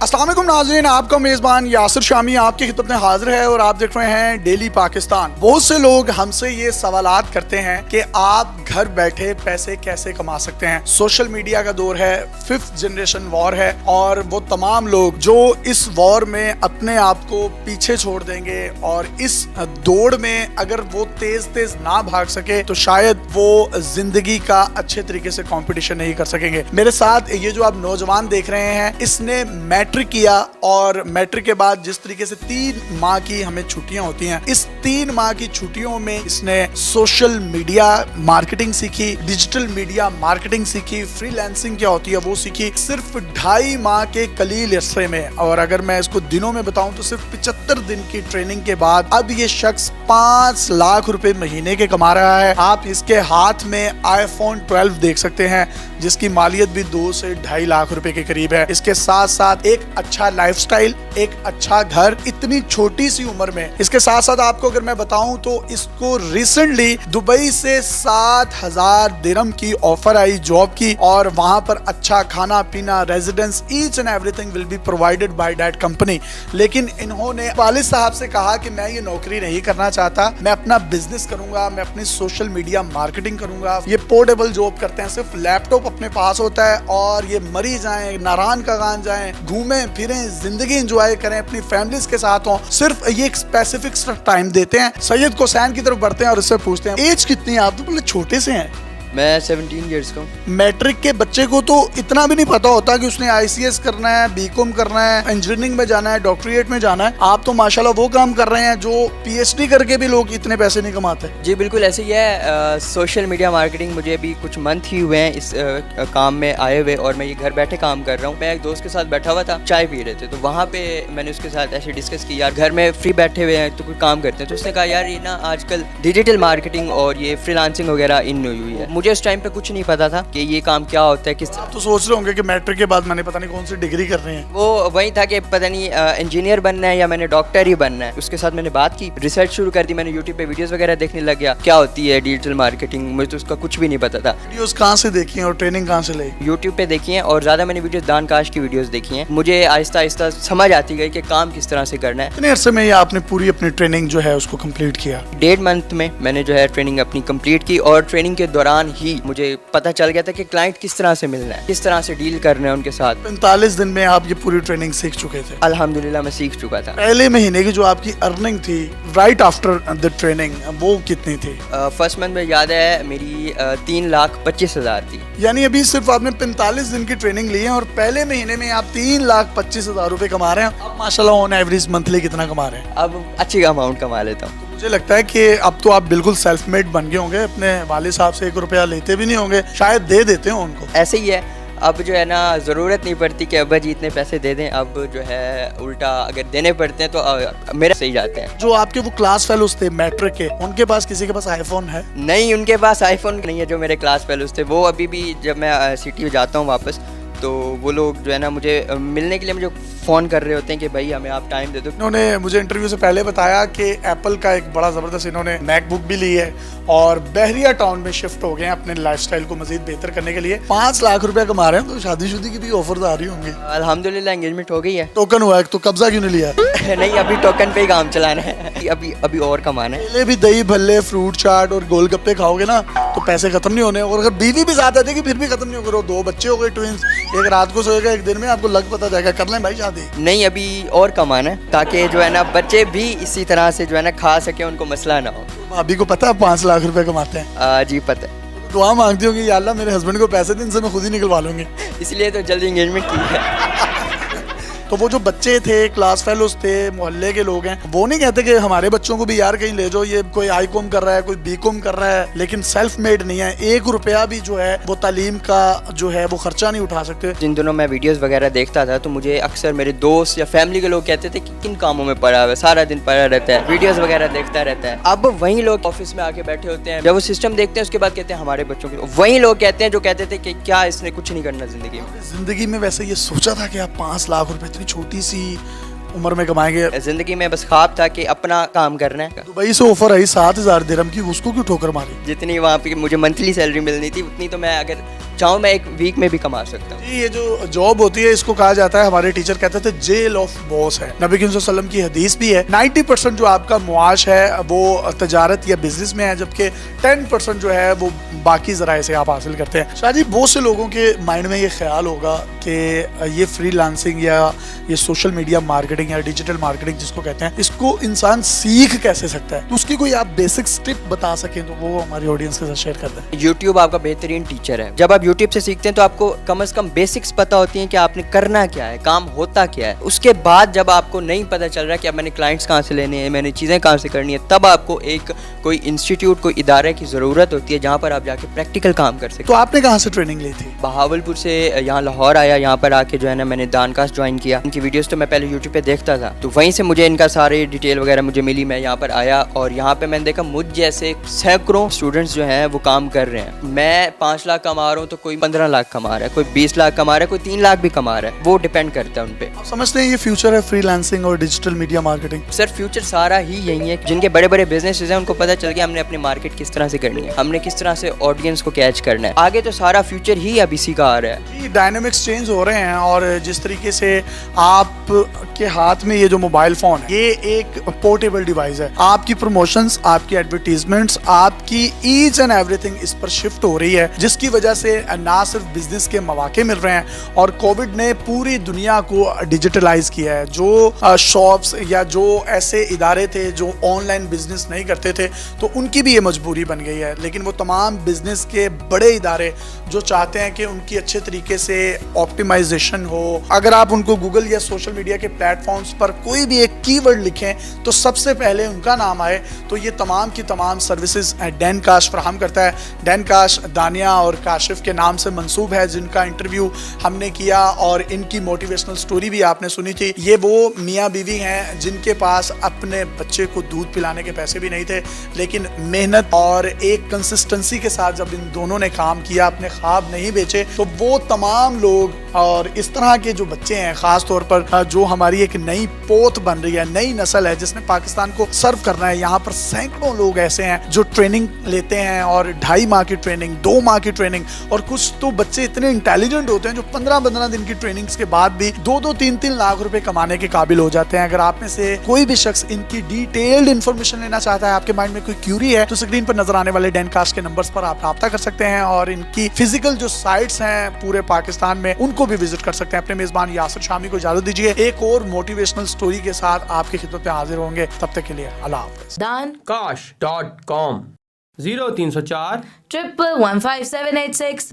अस्सलाम वालेकुम नाज़रीन, आपका मेज़बान यासिर शामी आपकी खिदमत में हाजिर है और आप देख रहे हैं डेली पाकिस्तान। बहुत से लोग हमसे ये सवालात करते हैं कि आप घर बैठे पैसे कैसे कमा सकते हैं। सोशल मीडिया का दौर है, 5th जनरेशन वॉर है और वो तमाम लोग जो इस वॉर में अपने आप को पीछे छोड़ देंगे और इस दौड़ में अगर वो तेज तेज ना भाग सके तो शायद वो जिंदगी का अच्छे तरीके से कंपटीशन नहीं कर सकेंगे। मेरे साथ ये जो आप नौजवान देख रहे हैं, इसने मैट्रिक किया और मैट्रिक के बाद जिस तरीके से 3 माह की हमें छुट्टियां होती हैं, इस 3 माह की छुट्टियों में इसने सोशल मीडिया मार्केटिंग सीखी, डिजिटल मीडिया मार्केटिंग सीखी, फ्रीलांसिंग क्या होती है वो सीखी, सिर्फ 2.5 माह के कलील अरसे में। और अगर मैं इसको दिनों में बताऊं तो सिर्फ 75 दिन की ट्रेनिंग के बाद अब ये शख्स 5 लाख रुपए महीने के कमा रहा है। आप इसके हाथ में iPhone 12 देख सकते हैं जिसकी मालियत भी 2 से 2.5 लाख रुपए के करीब है। इसके साथ साथ एक अच्छा लाइफस्टाइल, एक अच्छा घर इतनी छोटी सी उम्र में। इसके साथ साथ आपको अगर मैं बताऊं तो इसको रिसेंटली दुबई से 7,000 दिरहम की ऑफर आई जॉब की और वहां पर अच्छा खाना पीना, residence, each and everything will be provided by that company. लेकिन इन्होंने वालिद साहब से कहा कि मैं ये नौकरी नहीं करना चाहता, मैं अपना बिजनेस करूंगा, मैं अपनी सोशल मीडिया मार्केटिंग करूंगा। ये पोर्टेबल जॉब करते हैं, सिर्फ लैपटॉप अपने पास होता है और ये मरी जाएं, नारान का गान जाएं, घूमें फिरें, जिंदगी एंजॉय करें, अपनी फैमिलीज के साथ हों। सिर्फ ये एक स्पेसिफिक टाइम देते हैं। सैयद कोसैन की तरफ बढ़ते हैं और इससे पूछते हैं एज कितनी है? आप तो बोले छोटे से हैं। मैं 17 ईयर्स का हूँ। मैट्रिक के बच्चे को तो इतना भी नहीं पता होता कि उसने ICS करना है, बीकॉम करना है, इंजीनियरिंग में जाना है, डॉक्टरेट में जाना है। आप तो माशाल्लाह वो काम कर रहे हैं जो PhD करके भी लोग इतने पैसे नहीं कमाते। जी बिल्कुल ऐसे ही है। सोशल मीडिया मार्केटिंग मुझे अभी कुछ मंथ ही हुए हैं इस काम में आए हुए और मैं ये घर बैठे काम कर रहा हूँ। मैं एक दोस्त के साथ बैठा हुआ था, चाय पी रहे थे, तो वहाँ पे मैंने उसके साथ ऐसे डिस्कस की, यार घर में फ्री बैठे हुए हैं तो कोई काम करते हैं। तो उसने कहा यार ये ना आजकल डिजिटल मार्केटिंग और ये फ्रीलांसिंग वगैरह इन हुई है। मुझे उस टाइम पे कुछ नहीं पता था कि ये काम क्या होता है। किस आप तो सोच रहे होंगे कि मैट्रिक के बाद मैंने पता नहीं कौन सी डिग्री कर रहे हैं। वो वही था कि पता नहीं इंजीनियर बनना है या मैंने डॉक्टर ही बनना है। उसके साथ मैंने बात की, रिसर्च शुरू कर दी, मैंने यूट्यूब पे वीडियोस वगैरह देखने लग गया क्या होती है डिजिटल मार्केटिंग। मुझे तो उसका कुछ भी नहीं पता था। वीडियोस कहाँ से देखी हैं और ट्रेनिंग कहाँ से ली? यूट्यूब पे देखी है और ज़्यादा मैंने वीडियोस दान काश की वीडियोस देखी हैं। मुझे आहिस्ता आहिस्ता समझ आती गई कि काम किस तरह से करना है। कितने अरसे में ये आपने पूरी अपनी ट्रेनिंग जो है उसको कंप्लीट किया? 1.5 मंथ में मैंने जो है ट्रेनिंग अपनी कंप्लीट की और ट्रेनिंग के दौरान ही मुझे पता चल गया था कि क्लाइंट किस तरह से मिलना है, किस तरह से डील करना है उनके साथ। 45 दिन में आप ये पूरी ट्रेनिंग सीख चुके थे? अल्हम्दुलिल्लाह मैं सीख चुका था। पहले महीने की जो आपकी अर्निंग थी राइट आफ्टर द ट्रेनिंग वो कितनी थी? फर्स्ट मंथ में याद है मेरी 3,25,000 थी। यानी अभी सिर्फ आपने 45 दिन की ट्रेनिंग ली है और पहले महीने में आप 3,25,000 रुपए कमा रहे हैं। अब माशाल्लाह ऑन एवरेज मंथली कितना कमा रहे हैं? अब अच्छी अमाउंट कमा लेता हूँ। मुझे लगता है कि अब तो आप बिल्कुल सेल्फ मेड बन गए होंगे। अपने वालिद साहब से 1 रुपया लेते भी नहीं होंगे, शायद दे देते हो उनको। ऐसे ही है, अब जो है ना ज़रूरत नहीं पड़ती कि अब्बा जी इतने पैसे दे दें। अब जो है उल्टा अगर देने पड़ते हैं तो मेरे सही जाते हैं। जो आपके वो क्लास फेलोज थे मैट्रिक के, उनके पास किसी के पास iPhone है? नहीं, उनके पास iPhone नहीं है। जो मेरे क्लास फेलोज थे वो अभी भी जब मैं सिटी जाता हूँ वापस तो वो लोग जो है ना मुझे मिलने के लिए मुझे फ़ोन कर रहे होते हैं कि भाई हमें आप टाइम दे दो। इन्होंने मुझे इंटरव्यू से पहले बताया कि एप्पल का एक बड़ा ज़बरदस्त इन्होंने मैकबुक भी ली है और बहरिया टाउन में शिफ्ट हो गए हैं अपने लाइफस्टाइल को मजीद बेहतर करने के लिए। 5 लाख रुपया कमा रहे हैं, तो शादीशुदी की भी ऑफर आ रही होंगी। अल्हम्दुलिल्लाह एंगेजमेंट हो गई है। टोकन हुआ है तो कब्जा क्यों नहीं लिया? नहीं, अभी टोकन पे ही काम चलाना है। अभी और कमाना है। पहले भी दही भल्ले, फ्रूट चाट और गोलगप्पे खाओगे ना तो पैसे खत्म नहीं होने। और अगर बीवी भी साथ आती फिर भी खत्म नहीं होगा। 2 बच्चे हो गए ट्विंस, एक रात को सोएगा एक दिन में, आपको लग पता जाएगा। कर लें भाई शादी? नहीं, अभी और कमाना है ताकि जो है ना बच्चे भी इसी तरह से जो है ना खा सके, उनको मसला ना हो। भाभी को पता है 5 लाख रुपए कमाते हैं? जी पता है। दुआ मांगती होगी या अल्लाह मेरे हस्बैंड को पैसे दे, इनसे मैं खुद ही निकलवा लूंगी। इसलिए तो जल्दी एंगेजमेंट की है। तो वो जो बच्चे थे, क्लास फेलोज थे, मोहल्ले के लोग हैं, वो नहीं कहते कि हमारे बच्चों को भी यार कहीं ले जाओ, ये कोई iCom कर रहा है, कोई BCom कर रहा है लेकिन सेल्फ मेड नहीं है, 1 रुपया भी जो है वो तालीम का जो है वो खर्चा नहीं उठा सकते। जिन दिनों मैं वीडियोस वगैरह देखता था तो मुझे अक्सर मेरे दोस्त या फैमिली के लोग कहते थे कि किन कामों में पड़ा हुआ है, सारा दिन पड़ा रहता है, वीडियोस वगैरह देखता रहता है। अब वही लोग ऑफिस में आके बैठे होते हैं, जब वो सिस्टम देखते हैं उसके बाद कहते हैं हमारे बच्चों के, वही लोग कहते हैं जो कहते थे कि क्या इसने कुछ नहीं करना जिंदगी में। जिंदगी में वैसे ये सोचा था कि आप 5 लाख रुपए इतनी छोटी सी उम्र में कमाएंगे? जिंदगी में बस ख्वाब था कि अपना काम करना है। दुबई से ऑफर आई 7,000 दिरहम की, उसको क्यों ठोकर मारी? जितनी वहाँ पे मुझे मंथली सैलरी मिलनी थी उतनी तो मैं अगर चाहूँ मैं एक वीक में भी कमा सकता हूँ। जी, ये जो जॉब होती है इसको कहा जाता है, हमारे टीचर कहते थे जेल ऑफ बॉस है। नबी करीम सल्लल्लाहु अलैहि वसल्लम की हदीस भी है 90% जो आपका मुआश है वो तजारत या बिजनेस में है, जबकि 10% जो है वो बाकी जराए से आप हासिल करते हैं। शायद ही बहुत से लोगों के माइंड में ये ख्याल होगा कि ये फ्रीलांसिंग या ये सोशल मीडिया मार्केटिंग या डिजिटल मार्केटिंग जिसको कहते हैं, इसको इंसान सीख कैसे सकता है? तो उसकी कोई आप बेसिक टिप बता सकें तो वो हमारी ऑडियंस के साथ शेयर कर दें। यूट्यूब आपका बेहतरीन टीचर है। जब आप यूट्यूब से सीखते हैं तो आपको कम से कम बेसिक्स पता होती हैं कि आपने करना क्या है, काम होता क्या है। उसके बाद जब आपको नहीं पता चल रहा कि अब मैंने क्लाइंट्स कहाँ से लेने हैं, मैंने चीज़ें कहाँ से करनी है, तब आपको एक कोई इंस्टीट्यूट, कोई इदारे की ज़रूरत होती है जहाँ पर आप जाके प्रैक्टिकल काम कर सकते। तो आपने कहाँ से ट्रेनिंग ली थी? बहावलपुर से यहाँ लाहौर आया, यहाँ पर आके जो है ना मैंने दानकास्ट ज्वाइन किया। इनकी वीडियोस तो मैं पहले यूट्यूब पे देखता था, तो वहीं से मुझे इनका सारे डिटेल वगैरह मुझे मिली। मैं यहाँ पर आया और यहाँ पे मैंने देखा मुझ जैसे सैकड़ों स्टूडेंट्स जो हैं वो काम कर रहे हैं। मैं 5 लाख कमा रहा हूँ तो कोई 15 लाख कमा रहा है, कोई 20 लाख कमा रहा है, कोई 3 लाख भी कमा रहा है। वो डिपेंड करता है उन पे। आप समझते हैं ये फ्यूचर है फ्रीलांसिंग और digital media marketing? Sir future सारा ही यही है। जिनके बड़े बड़े बिजनेसेस हैं उनको पता चल गया हमने अपनी मार्केट किस तरह से करनी है, हमने किस तरह से ऑडियंस को कैच करना है। आगे तो सारा फ्यूचर ही अब इसी का आ रहा है। डायनामिक्स चेंज हो रहे हैं और जिस तरीके से आप के हाथ में ये जो मोबाइल फोन है ये एक पोर्टेबल डिवाइस है। आपकी प्रमोशंस, आपकी एडवर्टीजमेंट्स, आपकी ईच एंड एवरीथिंग इस पर शिफ्ट हो रही है, जिसकी वजह से ना सिर्फ बिजनेस के मौके मिल रहे हैं और कोविड ने पूरी दुनिया को डिजिटलाइज किया है। जो शॉप्स या जो ऐसे इदारे थे जो ऑनलाइन बिजनेस नहीं करते थे तो उनकी भी ये मजबूरी बन गई है। लेकिन वो तमाम बिजनेस के बड़े इदारे जो चाहते हैं कि उनकी अच्छे तरीके से ऑप्टिमाइजेशन हो, अगर आप उनको गूगल या सोशल मीडिया के प्लेटफॉर्म्स पर कोई भी एक कीवर्ड लिखें तो सबसे पहले उनका नाम आए, तो ये तमाम की तमाम सर्विसेज डैनकास्ट फराहम करता है। डैनकास्ट दानिया और काशिफ के नाम से मंसूब है, जिनका इंटरव्यू हमने किया और इनकी मोटिवेशनल स्टोरी भी आपने सुनी थी। ये वो मियाँ बीवी हैं जिनके पास अपने बच्चे को दूध पिलाने के पैसे भी नहीं थे, लेकिन मेहनत और एक कंसिस्टेंसी के साथ जब इन दोनों ने काम किया, अपने ख्वाब नहीं बेचे, तो वो तमाम लोग और इस तरह के जो बच्चे हैं, खास तौर पर जो हमारी एक नई पोत बन रही है, नई नस्ल है जिसने पाकिस्तान को सर्व करना है। यहाँ पर सैकड़ों लोग ऐसे हैं जो ट्रेनिंग लेते हैं और 2.5 माह की ट्रेनिंग, 2 माह की ट्रेनिंग, और कुछ तो बच्चे इतने इंटेलिजेंट होते हैं जो 15-15 दिन की ट्रेनिंग्स के बाद भी 2-2, 3-3 लाख रुपए कमाने के काबिल हो जाते हैं। अगर आप में से कोई भी शख्स इनकी डिटेल्ड इन्फॉर्मेशन लेना चाहता है, आपके माइंड में कोई क्यूरी है, तो स्क्रीन पर नजर आने वाले डैनकास्ट के नंबर्स पर आप राब्ता कर सकते हैं और इनकी फिजिकल जो साइट्स हैं पूरे पाकिस्तान में उनको भी विजिट कर सकते हैं। अपने मेजबान यासिर शामी को इजाजत दीजिए, एक और मोटिवेशनल स्टोरी के साथ आपकी खिदमत में हाजिर होंगे। तब तक के लिए अल्लाह हाफ़िज़। Dankash.com 0304 1115786